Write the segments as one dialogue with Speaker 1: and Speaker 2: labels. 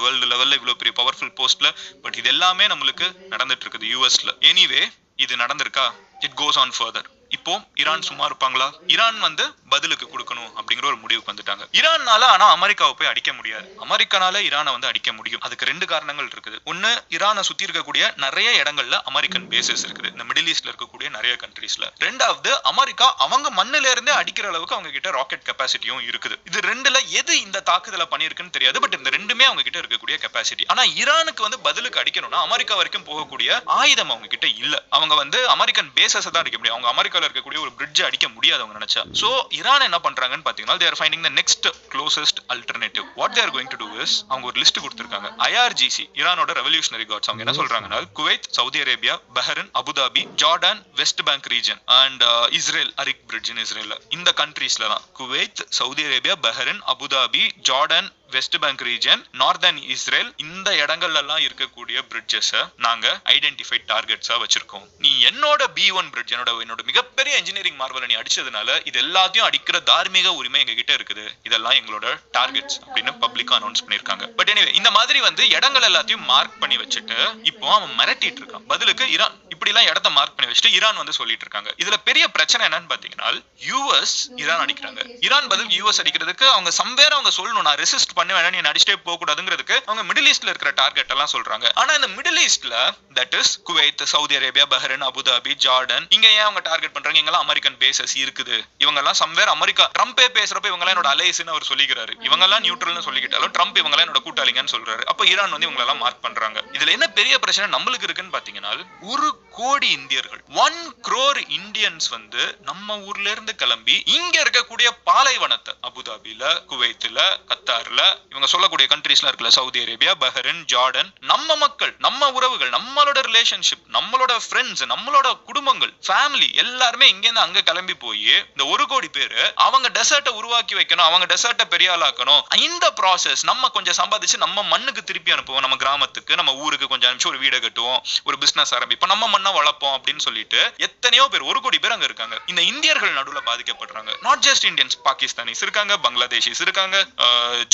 Speaker 1: World லெவல்ல இவ்வளவு பெரிய பவர்ஃபுல் போஸ்ட்ல. பட் இது எல்லாமே நம்மளுக்கு நடந்துட்டு இருக்குது யூஎஸ்ல. எனிவே இது நடந்திருக்கா? It goes on further. இப்போ ஈரான் சும்மா இருப்பாங்களா? ஈரான் வந்து பதிலுக்கு கொடுக்கணும் அப்படிங்கிற ஒரு முடிவுக்கு வந்துட்டாங்க. ஈரான்னால ஆனா அமெரிக்காவை போய் அடிக்க முடியாது. அமெரிக்கானால ஈரானை வந்து அடிக்க முடியும். அதுக்கு ரெண்டு காரணங்கள் இருக்குது. ஒன்னு, ஈரானை சுத்தி இருக்கக்கூடிய நிறைய இடங்கள்ல அமெரிக்கன் பேசஸ் இருக்குது, இந்த மிடில் ஈஸ்ட்ல இருக்கக்கூடிய நிறைய கண்ட்ரீஸ்ல. ரெண்டாவது, அமெரிக்கா அவங்க மண்ணில இருந்தே அடிக்கிற அளவுக்கு அவங்க கிட்ட ராக்கெட் கெப்பாசிட்டியும் இருக்குது. இது ரெண்டுல எது இந்த தாக்குதலை பண்ணிருக்குன்னு தெரியாது. பட் இந்த ரெண்டுமே அவங்க கிட்ட இருக்கக்கூடிய கெப்பாசிட்டி. ஆனா ஈரானுக்கு வந்து பதிலுக்கு அடிக்கணும்னா அமெரிக்கா வரைக்கும் போகக்கூடிய ஆயுதம் அவங்க கிட்ட இல்ல. அவங்க வந்து அமெரிக்கன் பேசஸ் தான் அடிக்க முடியும். அவங்க அமெரிக்கால இருக்கக்கூடிய ஒரு பிரிட்ஜ் அடிக்க முடியாது அவங்க நினைச்சா. சோ ஈரான் என்ன பண்றாங்கன்னு பாத்தீங்கன்னா, they are finding the next closest alternative. What they are going to do is, அவங்க ஒரு லிஸ்ட் கொடுத்திருக்காங்க. IRGC, ஈரானோட ரெவல்யூஷனரி கார்ட்ஸ், அவங்க என்ன சொல்றாங்கன்னா, Kuwait, Saudi Arabia, Bahrain, Abu Dhabi, Jordan, West Bank region and Israel, Arik bridge in Israel, இந்த கண்ட்ரீஸ்ல தான் Kuwait, Saudi Arabia, Bahrain, Abu Dhabi, Jordan, West Bank region, northern Israel, இந்த இடங்கள்ல எல்லாம் இருக்கக்கூடிய பிரிட்ஜஸ் நாங்க ஐடென்டிஃபைட் டார்கெட்ஸா வச்சிருக்கோம். நீ என்னோட B1 பிரிட்ஜ், என்னோட மிகப்பெரிய இன்ஜினியரிங் மார்வலை நீ அடிச்சதுனால இது எல்லாத்தையும் அடிக்கிற தார்மீக உரிமை எங்க கிட்ட இருக்குது. இதெல்லாம் எங்களோட டார்கெட்ஸ் அப்படின்னு பப்ளிக்கா அனௌன்ஸ் பண்ணிருக்காங்க. பட் எனிவே, இந்த மாதிரி வந்து இடங்கள் எல்லாத்தையும் மார்க் பண்ணி வச்சுட்டு இப்போ அவன் மிரட்டிட்டு இருக்கான். பதிலுக்கு ஈரான் இப்படி எல்லாம் இடத்த மார்க் பண்ணி வச்சுட்டு ஈரான் வந்து சொல்லிட்டு இருக்காங்க. இதுல பெரிய பிரச்சனை என்னன்னு பாத்தீங்கன்னா, யூஎஸ் ஈரான் அடிக்கிறாங்க. ஈரான் பதில் யூஎஸ் அடிக்கிறதுக்கு அவங்க சம்வேர் அவங்க சொல்லணும், நான் ரெசிஸ்ட் பண்ணுவேன், நீ அடிச்சிட்டே போக கூடாதுங்கிறதுக்கு அவங்க மிடில் ஈஸ்ட்ல இருக்கிற டார்கெட் எல்லாம் சொல்றாங்க. ஆனா இந்த மிடில் ஈஸ்ட்ல, that is Kuwait, Saudi Arabia, Bahrain, Abu Dhabi, Jordan, இங்க ஏன் அவங்க டார்கெட் பண்றாங்க? இங்க எல்லாம் அமெரிக்கன் பேசஸ் இருக்குது. இவங்க எல்லாம் சம்வேர் அமெரிக்கா, ட்ரம்பே பேசுறப்ப இவங்க எல்லாம் என்னோட அலைஸ்னு அவர் சொல்லிக்கிறாரு. இவங்க எல்லாம் நியூட்ரல்னு சொல்லிக்கிட்டாலும் ட்ரம்ப் இவங்க எல்லாம் என்னோட கூட்டாளிங்கன்னு சொல்றாரு. அப்ப ஈரான் வந்து இவங்க எல்லாம் மார்க் பண்றாங்க. இதுல என்ன பெரிய பிரச்சனை நம்மளுக்கு இருக்குன்னு பாத்தீங்கன்னா, 1 கோடி இந்தியர்கள், 1 crore இந்தியன்ஸ் வந்து நம்ம ஊர்ல இருந்து கிளம்பி இங்க இருக்கக்கூடிய பாலைவனத்தை, அபுதாபில, குவைத்ல, கத்தார்ல, இவங்க சொல்லக்கூடிய கண்ட்ரீஸ்லாம் இருக்குல்ல, சவுதி அரேபியா, பஹ்ரைன், ஜார்டன், நம்ம மக்கள், நம்ம உறவுகள், நம்மளோட ரிலேஷன்ஷிப், நம்மளோட ஃப்ரெண்ட்ஸ், நம்மளோட குடும்பங்கள், ஃபேமிலி எல்லாருமே இங்க இருந்து அங்க கிளம்பி போய் இந்த 1 கோடி பேரு அவங்க டெசர்ட்டை உருவாக்கி வைக்கணும், அவங்க டெசர்ட்டை பெரிய ஆளாக்கணும். இந்த ப்ராசஸ் நம்ம கொஞ்சம் சம்பாதிச்சு நம்ம மண்ணுக்கு திருப்பி அனுப்புவோம், நம்ம கிராமத்துக்கு, நம்ம ஊருக்கு கொஞ்சம் அனுப்பிச்சு ஒரு வீடு கட்டுவோம், ஒரு பிசினஸ் ஆரம்பிப்போம், நம்ம மண்ணை வளர்ப்போம் அப்படின்னு சொல்லிட்டு எத்தனையோ பேர், 1 கோடி பேர் அங்க இருக்காங்க. இந்த இந்தியர்கள் நடுவுல பாதிக்கப்படுறாங்க. நாட் ஜஸ்ட் இந்தியன்ஸ், பாகிஸ்தானிஸ் இருக்காங்க, பங்களாதேஷிஸ் இருக்காங்க,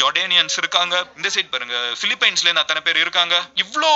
Speaker 1: ஜார்டேனியன்ஸ் இருக்காங்க, இந்த சைட் பாருங்க பிலிப்பைன்ஸ்ல இருந்து அத்தனை பேர் இருக்காங்க. இவ்ளோ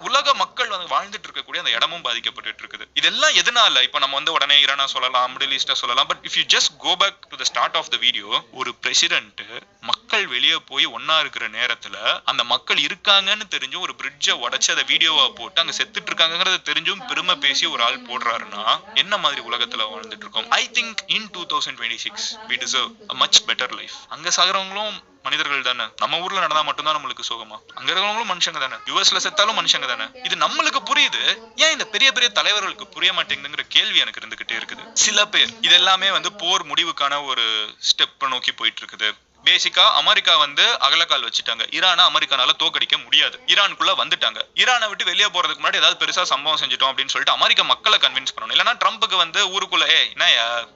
Speaker 1: உலக மக்கள் வந்து வாழ்ந்துட்டு இருக்கக்கூடிய அந்த இடமும் பாதிக்கப்பட்டு இருக்குது. இதெல்லாம் எதனால? இப்ப நம்ம வந்து உடனே ஈரானா சொல்லலாம், மிடில் ஈஸ்டா சொல்லலாம். But if you just go back to the start of the video, ஒரு பிரசிடென்ட் மக்கள் வெளியே போய் ஒன்னா இருக்கிற நேரத்துல அந்த மக்கள் இருக்காங்கன்னு தெரிஞ்சும் ஒரு பிரிட்ஜை உடைச்சு அதை வீடியோவா போட்டு அங்க செத்துட்டு இருக்காங்கிறத தெரிஞ்சும் பெருமை பேசி ஒரு ஆள் போடுறாருன்னா என்ன மாதிரி உலகத்துல வாழ்ந்துட்டு இருக்கோம்? I think in 2026 we deserve a much better life. அங்க சாகுறவங்களும் மனிதர்கள் தானே. நம்ம ஊர்ல நடந்தா மட்டும்தான் நம்மளுக்கு சோகமா? அங்க இருக்கிறவங்களும் மனுஷங்க தானே. யூஎஸ்ல செத்தாலும் மனுஷங்க தானே. இது நம்மளுக்கு புரியுது, ஏன் இந்த பெரிய பெரிய தலைவர்களுக்கு புரிய மாட்டேங்குதுங்கிற கேள்வி எனக்கு இருந்துகிட்டே இருக்குது. சில பேர் இதெல்லாமே வந்து போர் முடிவுக்கான ஒரு ஸ்டெப் நோக்கி போயிட்டு இருக்குது. பேசிக்கா அமெரிக்கா வந்து அகலக்கால் வச்சுட்டாங்க. ஈரானை அமெரிக்கானால தோக்கடிக்க முடியாது. ஈரானுக்குள்ள வந்துட்டாங்க. ஈரானை விட்டு வெளியே போறதுக்கு முன்னாடி ஏதாவது பெருசா சம்பவம் செஞ்சுட்டோம் அப்படின்னு சொல்லிட்டு அமெரிக்கா மக்களை கன்வின்ஸ் பண்ணணும். இல்லைன்னா ட்ரம்புக்கு வந்து ஊருக்குள்ள என்ன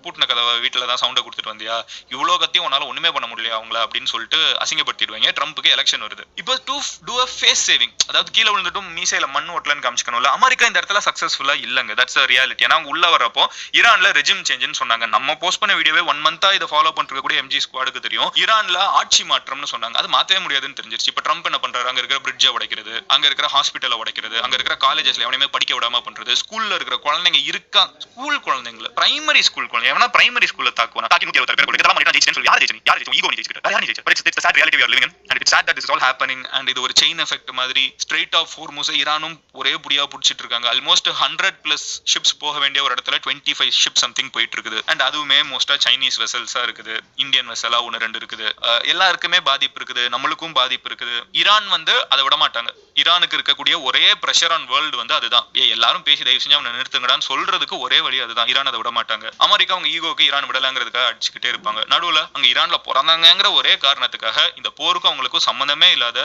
Speaker 1: பூட்டின கதவை வீட்டுல தான் சவுண்டை கொடுத்துட்டு வந்தியா, இவ்வளவு கத்தியும் உன்னால ஒண்ணுமே பண்ண முடியல அவங்கள அப்படின்னு சொல்லிட்டு அசிங்கப்படுத்திடுவாங்க. ட்ரம்புக்கு எலெக்ஷன் வருது. இப்போ to do a face saving, அதாவது கீழே விழுந்துட்டும் மீசையில மண் ஓட்டலன்னு காமிச்சுக்கணும்ல. அமெரிக்கா இந்த இடத்துல சக்சஸ்ஃபுல்லா இல்லங்க. That's a reality. ஏன்னா அவங்க உள்ள வரப்போ ஈரான்ல ரெஜிம் சேஞ்சுன்னு சொன்னாங்க. நம்ம போஸ்ட் பண்ண வீடியோவே 1 month இதை ஃபாலோ பண்ணிட்டு கூட எம்ஜி ஸ்குவாடுக்கு தெரியும். ஈரான்ல ஆட்சி மாற்றம்னு சொன்னாங்க. அது மாத்தவே முடியாதுன்னு தெரிஞ்சிருச்சு. இப்ப ட்ரம்ப் என்ன பண்றாரு? அங்க இருக்கிற பிரிட்ஜை உடைக்கிறது, அங்க இருக்கிற ஹாஸ்பிட்டலை உடைக்கிறது, அங்க இருக்கிற காலேஜஸ்ல எவனையுமே படிக்க விடாம பண்றது, ஸ்கூல்ல இருக்கிற குழந்தைங்க இருக்கா, ஸ்கூல் குழந்தைங்கள, பிரைமரி ஸ்கூல் குழந்தை எவனா பிரைமரி ஸ்கூல்ல தாக்குவானா? தாக்கி 176 பேர் இதெல்லாம் பண்ணிட்டு ஜெயிச்சேன்னு சொல்லி யார் ஜெயிச்சீங்க? யார் ஜெயிச்சீங்க? ஈகோ நீ ஜெயிச்சிட்ட. யார் நீ ஜெயிச்ச? But it's sad reality we are living in and it's sad that this is all happening and இது ஒரு செயின் எஃபெக்ட் மாதிரி ஸ்ட்ரெயிட் ஆஃப் ஹோர்முஸ் ஈரானும் ஒரே புடியா புடிச்சிட்டு இருக்காங்க. ஆல்மோஸ்ட் 100+ ஷிப்ஸ் போக வேண்டிய ஒரு இடத்துல 25 ஷிப் சம்திங் போயிட்டு இருக்குது. அண்ட் அதுவுமே மோஸ்டா சைனீஸ் வெசல்ஸா இருக்குது. இந்தியன் வெசலா 1-2 இருக்குது. எல்லாருக்குமே பாதிப்பு இருக்குது, நம்மளுக்கும் பாதிப்பு இருக்குது. ஈரான் வந்து அதை விட மாட்டாங்க. ஈரானுக்கு இருக்கக்கூடிய ஒரே பிரஷர் ஆன் வேர்ல்டு வந்து அதுதான். எல்லாரும் பேசி தயவு செஞ்சு அவனை நிறுத்துங்கடான்னு சொல்றதுக்கு ஒரே வழி அதுதான். ஈரான் அதை விட மாட்டாங்க. அமெரிக்கா அவங்க ஈகோக்கு ஈரான் விடலாங்கிறதுக்காக அடிச்சுக்கிட்டே இருப்பாங்க. நடுவுல அங்க ஈரான்ல பிறந்தாங்கிற ஒரே காரணத்துக்காக இந்த போருக்கும் அவங்களுக்கும் சம்பந்தமே இல்லாத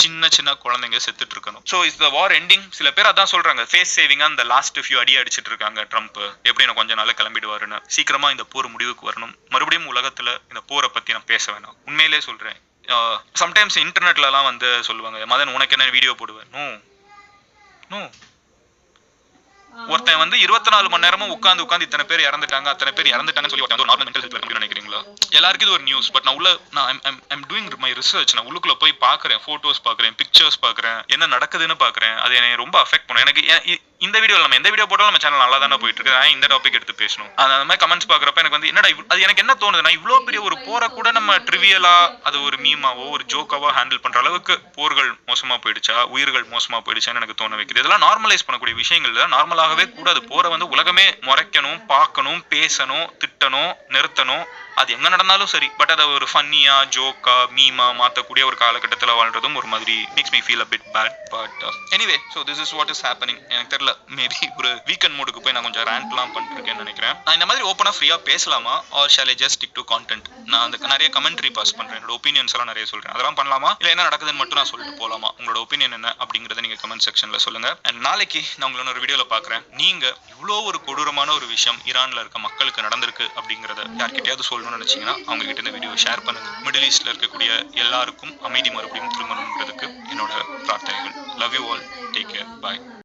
Speaker 1: சின்ன சின்ன குழந்தைங்க செத்துட்டு இருக்கணும். So is the war ending? சில பேர் அதான் சொல்றாங்க, ஃபேஸ் சேவிங்கா இந்த லாஸ்ட் ஃபியூ அடி அடிச்சிட்டு இருக்காங்க ட்ரம்ப். எப்படி நான் கொஞ்ச நாள் கிளம்பிடுவாருன்னு. சீக்கிரமா இந்த போர் முடிவுக்கு வரணும். மறுபடியும் உலகத்துல இந்த போரை பத்தி நான் பேச வேணாம். உண்மையிலே சொல்றேன். சம்டைம்ஸ் இன்டர்நெட்ல எல்லாம் வந்து சொல்லுவாங்க, மதன் உனக்கு என்ன வீடியோ போடுவேன்? நோ நோ ஒருத்தன் வந்து 24 மணி நேரமும் உட்காந்து இத்தனை பேர் இறந்துட்டாங்க அத்தனை பேர் இறந்துட்டாங்கன்னு சொல்லி ஒருத்தன் நார்மல் மென்டல் ஹெல்த் இருக்கு நினைக்கிறீங்களா? எல்லாருக்கும் இது ஒரு நியூஸ். பட் நான் ஐம் டூயிங் மை ரிசர்ச். நான் உள்ளுக்குள்ள போய் பாக்குறேன், போட்டோஸ் பாக்குறேன், பிக்சர்ஸ் பாக்குறேன், என்ன நடக்குதுன்னு பாக்குறேன். அது என்னை ரொம்ப அஃபெக்ட் பண்ணும். எனக்கு இந்த வீடியோல நம்ம எந்த வீடியோ போட்டாலும் நம்ம சேனல் நல்லா தானே போயிட்டு இருக்கு. இந்த டாபிக் எடுத்து பேசணும். அந்த மாதிரி கமெண்ட்ஸ் பாக்குறப்ப எனக்கு வந்து என்னடா அது எனக்கு என்ன தோணுதுன்னா, இவ்வளவு பெரிய ஒரு போரை கூட நம்ம ட்ரிவியலா அது ஒரு மீமாவோ ஒரு ஜோக்காவோ ஹேண்டில் பண்ற அளவுக்கு போர்கள் மோசமா போயிடுச்சா, உயிர்கள் மோசமா போயிடுச்சான்னு எனக்கு தோண வைக்குது. இதெல்லாம் நார்மலைஸ் பண்ணக்கூடிய விஷயங்கள் நார்மலாகவே கூடாது. போரை வந்து உலகமே முறைக்கணும், பார்க்கணும், பேசணும், திட்டணும், நிறுத்தணும். அது எங்க நடந்தாலும் சரி. பட் அதை ஒரு ஃபன்னியா ஜோக்கா மீமா மாத்தக்கூடிய ஒரு காலகட்டத்தில் வாழ்றதும் ஒரு மாதிரி makes me feel a bit bad. But anyway so this is what is happening. எனக்கு தெரியல, மேபி ஒரு வீக்கெண்ட் மூடுக்கு போய் நான் கொஞ்சம் ரேண்ட்லாம் பண்ணிருக்கேன்னு நினைக்கிறேன். நான் இந்த மாதிரி ஓப்பனா ஃப்ரீயா பேசலாமா, R shall I just stick to content? நான் அதுக்கு நிறைய கமெண்ட்ரி பாஸ் பண்றேன், என்னோட ஒப்பீனியன்ஸ் எல்லாம் நிறைய சொல்றேன். அதெல்லாம் பண்ணலாமா, இல்லை என்ன நடக்குதுன்னு மட்டும் நான் சொல்லிட்டு போலாமா? உங்களோட ஒப்பீனியன் என்ன அப்படிங்கறத நீங்க கமெண்ட் செக்ஷன்ல சொல்லுங்க. அண்ட் நாளைக்கு நான் உங்களோட ஒரு வீடியோல பாக்குறேன். நீங்க இவ்வளோ ஒரு கொடூரமான ஒரு விஷயம் ஈரான்ல இருக்க மக்களுக்கு நடந்திருக்கு அப்படிங்கறத யார்கிட்டயாவது சொல்லணும்னு நினைச்சீங்கன்னா அவங்க கிட்ட இந்த வீடியோ ஷேர் பண்ணுங்க. மிடில் ஈஸ்ட்ல இருக்கக்கூடிய எல்லாருக்கும் அமைதி மறுபடியும் திரும்பணும்ன்றதுக்கு என்னோட பிரார்த்தனைகள். Love you all. Take care. Bye.